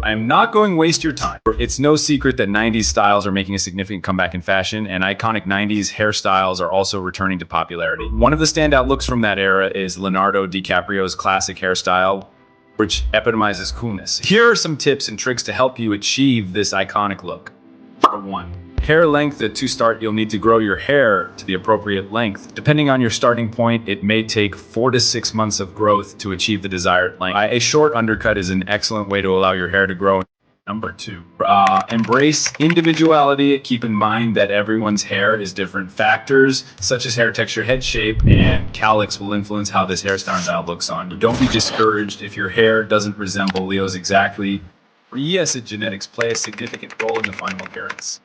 I'm not going to waste your time. It's no secret that 90s styles are making a significant comeback in fashion, and iconic 90s hairstyles are also returning to popularity. One of the standout looks from that era is Leonardo DiCaprio's classic hairstyle, which epitomizes coolness. Here are some tips and tricks to help you achieve this iconic look. Number 1. Hair length. To start, you'll need to grow your hair to the appropriate length. Depending on your starting point, it may take 4 to 6 months of growth to achieve the desired length. A short undercut is an excellent way to allow your hair to grow. Number 2, embrace individuality. Keep in mind that everyone's hair is different. Factors such as hair texture, head shape, and cowlicks will influence how this hairstyle looks on you. Don't be discouraged if your hair doesn't resemble Leo's exactly. Yes, genetics play a significant role in the final appearance.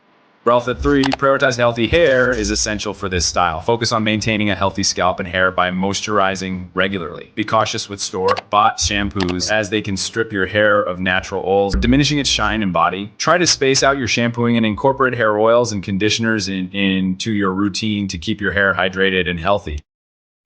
Ralph at 3, prioritize healthy hair is essential for this style. Focus on maintaining a healthy scalp and hair by moisturizing regularly. Be cautious with store-bought shampoos as they can strip your hair of natural oils, diminishing its shine and body. Try to space out your shampooing and incorporate hair oils and conditioners into your routine to keep your hair hydrated and healthy.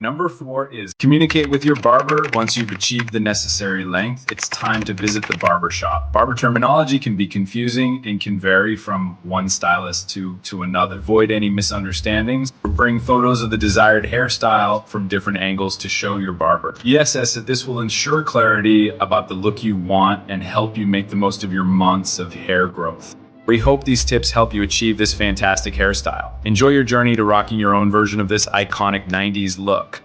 Number 4 is communicate with your barber. Once you've achieved the necessary length, it's time to visit the barber shop. Barber terminology can be confusing and can vary from one stylist to another. Avoid any misunderstandings. Bring photos of the desired hairstyle from different angles to show your barber. Yes, this will ensure clarity about the look you want and help you make the most of your months of hair growth. We hope these tips help you achieve this fantastic hairstyle. Enjoy your journey to rocking your own version of this iconic 90s look.